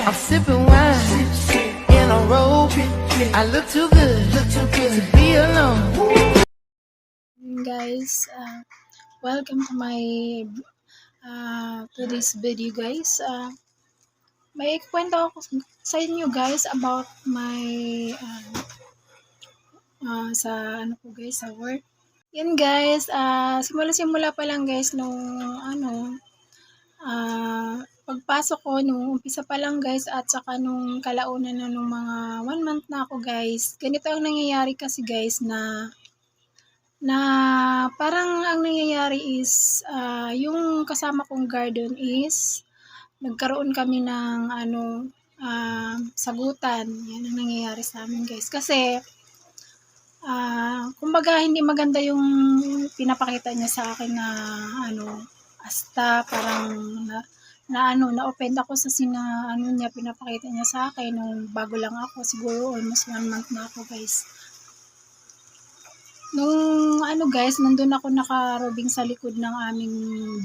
I'm sipping wine in a robe. I look too good to be alone. Guys, welcome to my to this video, guys. May kwento ako sa inyo, guys, about my sa ano po, guys, sa work. Yan, guys, simula pa lang, guys, nung pagpasok ko nung umpisa pa lang, guys, at saka nung kalaunan na nung mga 1 month na ako, guys. Ganito ang nangyayari kasi, guys, na parang ang nangyayari is yung kasama kong garden is nagkaroon kami ng sagutan. Yan ang nangyayari sa amin, guys. Kasi kumbaga hindi maganda yung pinapakita niya sa akin na asta parang na-offend ako sa niya pinapakita niya sa akin nung bago lang ako, siguro almost 1 month na ako, guys. Nung guys, nandun ako nakarobing sa likod ng aming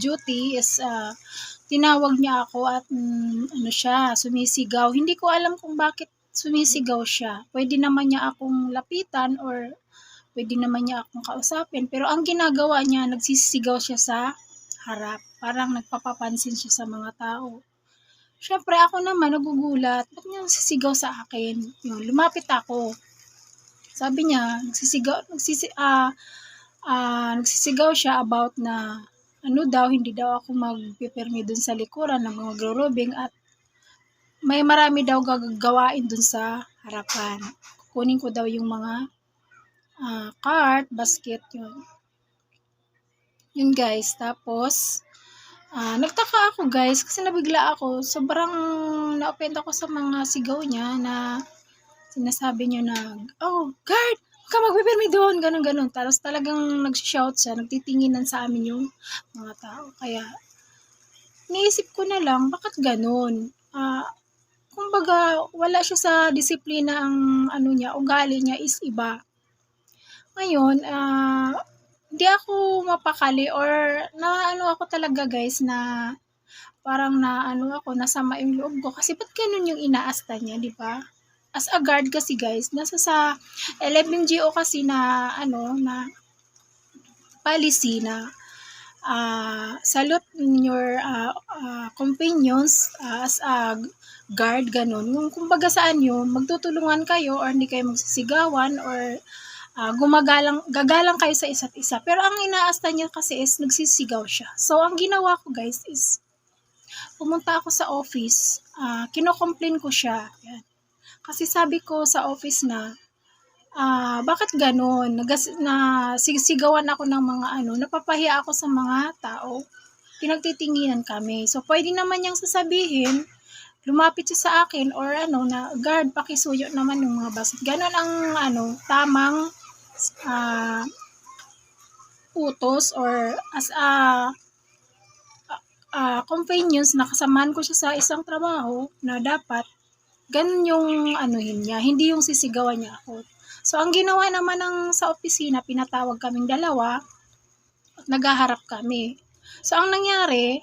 duty is tinawag niya ako at siya, sumisigaw. Hindi ko alam kung bakit sumisigaw siya. Pwede naman niya akong lapitan or pwede naman niya akong kausapin. Pero ang ginagawa niya, nagsisigaw siya sa harap. Parang nagpapapansin siya sa mga tao. Syempre ako naman nagugulat. Ba't niya nagsisigaw sa akin? Yun, lumapit ako. Sabi niya, nagsisigaw siya about na hindi daw ako magpipirmi dun sa likuran ng mga growing at may marami daw gagawain dun sa harapan. Kukunin ko daw yung mga cart, basket, yun. Yun, guys. Tapos, nagtaka ako, guys, kasi nabigla ako. Sobrang na-offend ako sa mga sigaw niya na sinasabi niya na, oh, guard, huwag ka magpipirmi doon, ganun. Tapos talagang nag-shout siya, nagtitinginan sa amin yung mga tao. Kaya, niisip ko na lang, bakit ganun? Kumbaga, wala siya sa disiplina ang ugali niya is iba. Ngayon, hindi ako mapakali or ako talaga, guys, na parang nasama yung loob ko. Kasi ba't ganun yung inaasta niya, di ba? As a guard kasi, guys, nasa sa 11GO kasi na na policy na salute your companions as a guard, ganun. Yung kumbaga saan yun, magtutulungan kayo or hindi kayo magsisigawan or gagalang kayo sa isa't isa. Pero ang inaasta niya kasi is nagsisigaw siya. So, ang ginawa ko, guys, is pumunta ako sa office, kino-complain ko siya. Yan. Kasi sabi ko sa office na, bakit ganun? Sisigawan ako ng mga napapahiya ako sa mga tao. Pinagtitinginan kami. So, pwede naman niyang sasabihin, lumapit siya sa akin or na, guard, pakisuyo naman yung mga basket. Ganun ang tamang utos or as a companions na kasamahan ko siya sa isang trabaho na dapat ganun yung niya, hindi yung sisigawan niya ako. So, ang ginawa naman sa opisina, pinatawag kaming dalawa at naghaharap kami. So, ang nangyari,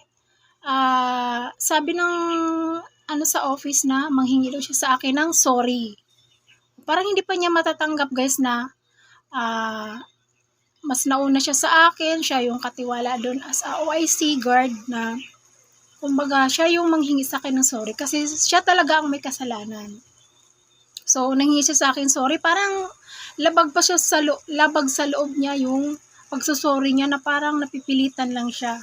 sabi ng sa office na manghingi daw siya sa akin ng sorry. Parang hindi pa niya matatanggap, guys, na mas nauna siya sa akin, siya yung katiwala doon as a OIC guard na kumbaga, siya yung manghingi sa akin ng sorry kasi siya talaga ang may kasalanan. So, nanghingi siya sa akin sorry. Parang labag sa loob niya yung pagsusorry niya na parang napipilitan lang siya.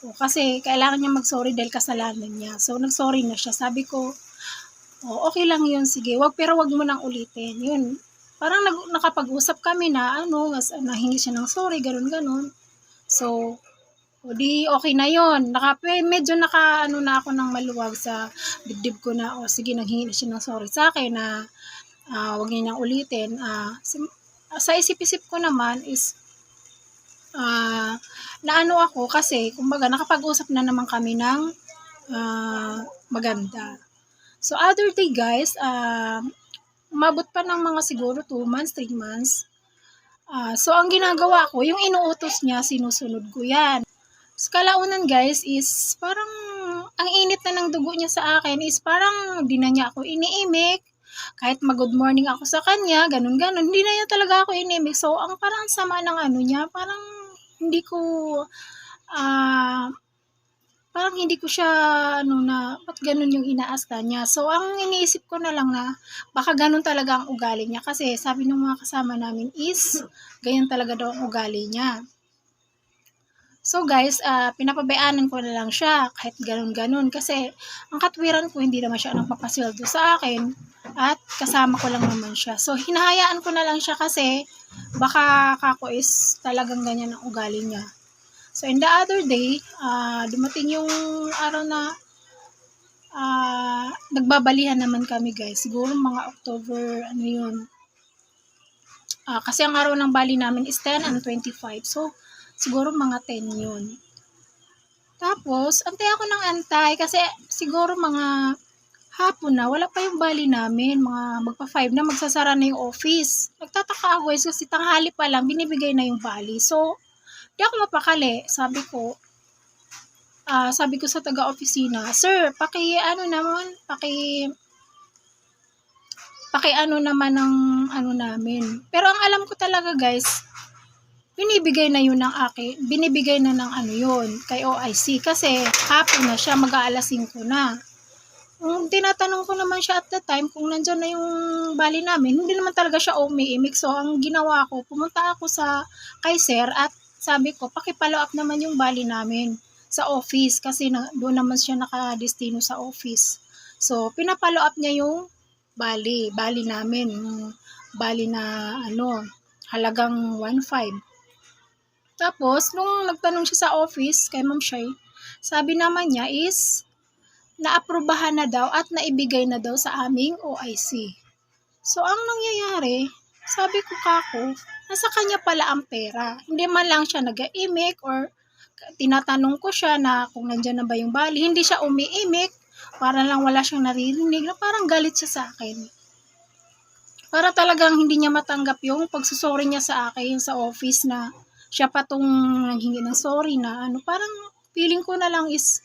Kasi kailangan niya mag-sorry dahil kasalanan niya. So, nag-sorry na siya. Sabi ko, okay lang yun, sige. Wag mo nang ulitin. Yun. Parang nakapag-usap kami na nahingi siya ng sorry, ganun. So, di okay na yon. Medyo na ako ng maluwag sa dibdib ko na, sige, nanghingi na siya ng sorry sa akin na wag niya nang ulitin. Sa isip-isip ko naman is ako kasi, kumbaga, nakapag-usap na naman kami ng maganda. So, other day, guys, umabot pa ng mga siguro 2 months, 3 months. So, ang ginagawa ko, yung inuutos niya, sinusunod ko yan. So, kalaunan, guys, is parang ang init na ng dugo niya sa akin is parang di na niya ako iniimik. Kahit mag-good morning ako sa kanya, ganun-ganun, hindi na niya talaga ako inimik. So, ang parang sama ng ano niya, parang hindi ko, parang hindi ko siya, ba't ganun yung inaasta niya. So, ang iniisip ko na lang na, baka ganun talaga ang ugali niya. Kasi sabi ng mga kasama namin is, ganyan talaga daw ang ugali niya. So guys, pinapabayaanan ko na lang siya kahit ganun-ganun kasi ang katwiran ko hindi naman siya nagpapasweldo sa akin at kasama ko lang naman siya. So hinahayaan ko na lang siya kasi baka kako is talagang ganyan ang ugali niya. So in the other day, dumating yung araw na nagbabalihan naman kami guys. Siguro mga October, kasi ang araw ng bali namin is 10 and 25. So siguro mga 10 yun. Tapos, antay ako ng antay kasi siguro mga hapon na, wala pa yung bali namin. Mga magpa-5 na, magsasara na yung office. Nagtataka ako kasi tanghali pa lang, binibigay na yung bali. So, di ako mapakali. Sabi ko sa taga-opisina, Sir, paki naman ng namin. Pero ang alam ko talaga guys, binibigay na ng yun, kay OIC, kasi hapon na siya, mag-aalas 5 na. Tinatanong ko naman siya at the time kung nandyan na yung bali namin, hindi naman talaga siya umiimik. So, ang ginawa ko, pumunta ako kay Sir at sabi ko, pakipalo up naman yung bali namin sa office kasi doon naman siya nakadestino sa office. So, pinapalo up niya yung bali namin, yung bali na halagang 1.5. Tapos, nung nagtanong siya sa office kay Ma'am Shay, sabi naman niya is, naaprubahan na daw at naibigay na daw sa aming OIC. So, ang nangyayari, sabi ko kako, nasa kanya pala ang pera. Hindi man lang siya nag-imik or tinatanong ko siya na kung nandyan na ba yung bali. Hindi siya umiimik, para lang wala siyang naririnig na parang galit siya sa akin. Para talagang hindi niya matanggap yung pagsusori niya sa akin sa office na siya pa tong naghingi ng sorry na parang feeling ko na lang is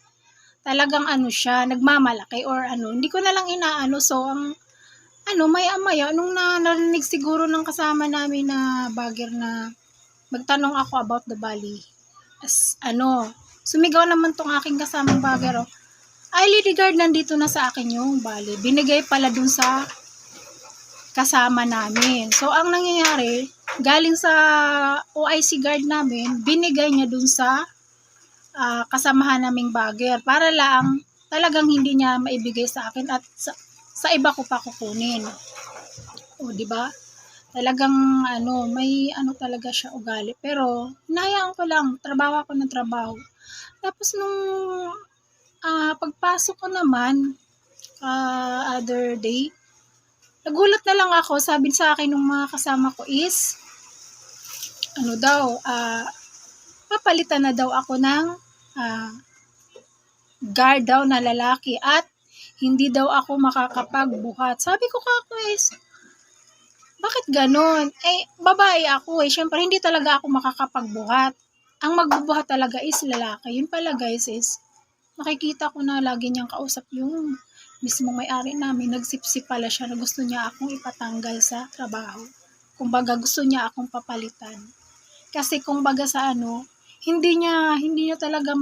talagang siya, nagmamalaki or hindi ko na lang inaano. So, ang maya-maya, nung narinig siguro ng kasama namin na bagger na magtanong ako about the bali. Sumigaw naman tong aking kasamang bagger, ay, Lady Guard, nandito na sa akin yung bali. Binigay pala dun sa kasama namin. So, ang nangyayari, galing sa OIC guard namin, binigay niya dun sa kasamahan naming bagger para lang talagang hindi niya maibigay sa akin at sa iba ko pa kukunin. O, di ba? Talagang may talaga siya ugali. Pero hinahayaan ko lang, trabaho ako ng trabaho. Tapos nung pagpasok ko naman other day, nagulat na lang ako. Sabi sa akin ng mga kasama ko is papalitan na daw ako ng guard daw na lalaki at hindi daw ako makakapagbuhat. Sabi ko kako is, bakit ganon? Babae ako syempre hindi talaga ako makakapagbuhat. Ang magbubuhat talaga is lalaki. Yun pala guys is, nakikita ko na lagi niyang kausap yung mismong may-ari namin. Nagsipsip pala siya na gusto niya akong ipatanggal sa trabaho. Kumbaga gusto niya akong papalitan. Kasi kumbaga sa hindi niya talaga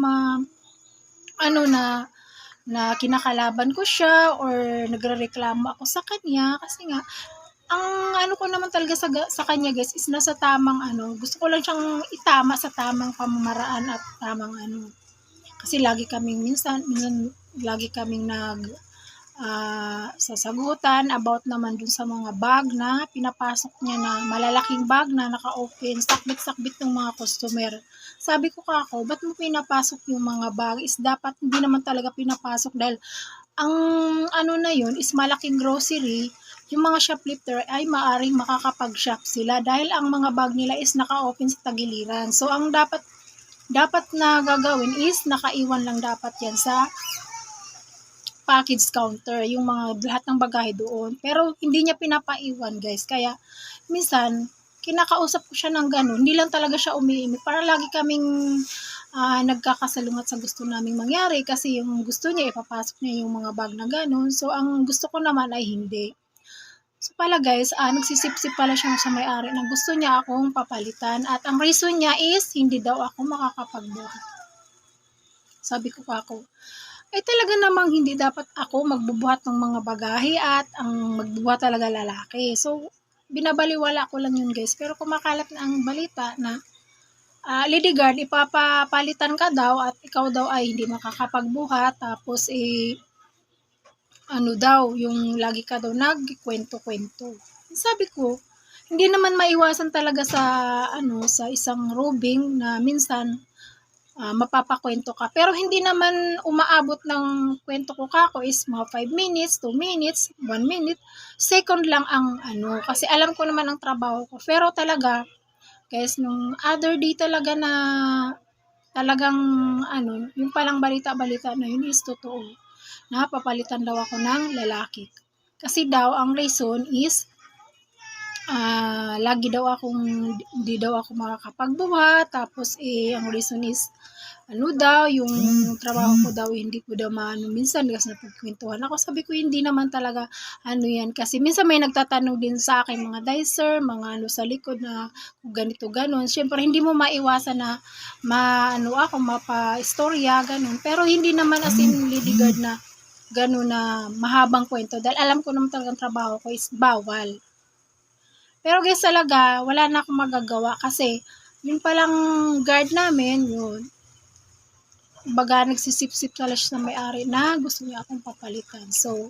na kinakalaban ko siya or nagrereklamo ako sa kanya kasi nga ang ko naman talaga sa kanya guys is nasa tamang gusto ko lang siyang itama sa tamang pamamaraan at tamang kasi lagi kaming minsan lagi kaming sasagutan about naman dun sa mga bag na pinapasok niya na malalaking bag na naka-open, sakbit-sakbit ng mga customer. Sabi ko kako, ba't mo pinapasok yung mga bag? Is dapat hindi naman talaga pinapasok dahil ang na yun is malaking grocery. Yung mga shoplifter ay maaring makakapag-shop sila dahil ang mga bag nila is naka-open sa tagiliran. So, ang dapat na gagawin is nakaiwan lang dapat yan sa package counter, yung lahat ng bagahe doon. Pero hindi niya pinapaiwan guys. Kaya minsan, kinakausap ko siya ng ganun. Hindi lang talaga siya umiimik. Para lagi kaming nagkakasalungat sa gusto naming mangyari kasi yung gusto niya ipapasok niya yung mga bag na ganun. So ang gusto ko naman ay hindi. So pala guys, nagsisip-sip pala siya sa may-ari na gusto niya akong papalitan at ang reason niya is hindi daw ako makakapagbuhat. Sabi ko pa ako, talaga namang hindi dapat ako magbubuhat ng mga bagahe at ang magbubuhat talaga lalaki. So binabaliwala ko lang yun guys. Pero kumakalat na ang balita na Lady Guard, ipapapalitan ka daw at ikaw daw ay hindi makakapagbuhat. Tapos ano daw, yung lagi ka daw nagkwento-kwento. Sabi ko, hindi naman maiwasan talaga sa isang robing na minsan mapapakwento ka. Pero hindi naman umaabot ng kwento ko kako is mga 5 minutes, 2 minutes, 1 minute. Second lang ang kasi alam ko naman ang trabaho ko. Pero talaga, guys, nung other day talaga na talagang yung palang balita-balita na yun is totoo. Napapalitan daw ako ng lalaki. Kasi daw, ang reason is, lagi daw akong, hindi daw ako makakapagbuhat. Tapos, ang reason is, yung trabaho ko daw, hindi ko daw minsan, kasi napagkwentuhan ako. Sabi ko, hindi naman talaga, yan. Kasi minsan may nagtatanong din sa akin, mga dicer, mga sa likod na ganito, ganon. Siyempre, hindi mo maiwasan na, mapa-istorya, ganon. Pero, hindi naman as in Lady Guard na, ganon na mahabang kwento. Dahil alam ko naman talagang trabaho ko is bawal. Pero guys, talaga, wala na akong magagawa kasi, yung palang guard namin, yun, baga nagsisip-sip talaga siya sa may-ari na gusto niya akong papalitan. So,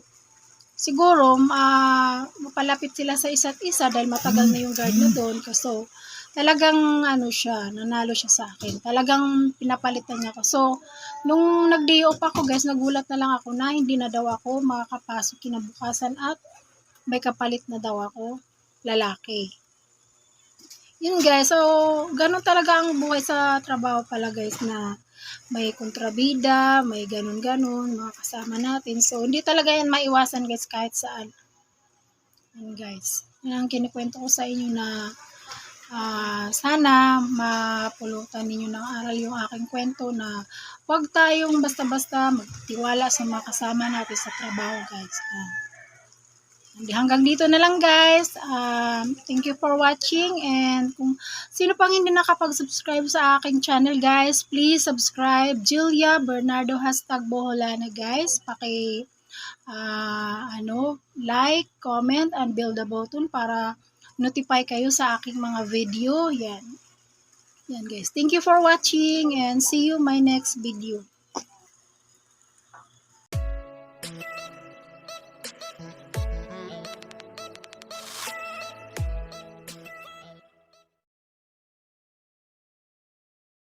siguro, mapalapit sila sa isa't isa dahil matagal na yung guard na doon. So, talagang nanalo siya sa akin. Talagang pinapalitan niya ako. So, nung nag-day off ako guys, nagulat na lang ako na hindi na daw ako makakapasok kinabukasan at may kapalit na daw ako, lalaki. Yun guys, so ganun talaga ang buhay sa trabaho pala guys na may kontrabida, may ganun-ganun, mga kasama natin. So, hindi talaga yan maiwasan guys kahit saan. Yan guys. Yan ang kinikwento ko sa inyo na sana mapulutan ninyo ng aral yung aking kwento na huwag tayong basta-basta magtiwala sa mga kasama natin sa trabaho guys. Hanggang dito na lang guys. Thank you for watching, and kung sino pang hindi nakapag-subscribe sa aking channel guys, please subscribe. Julia Bernardo #Boholana guys. Like, comment, and bell the button para notify kayo sa aking mga video. Yan guys. Thank you for watching and see you my next video.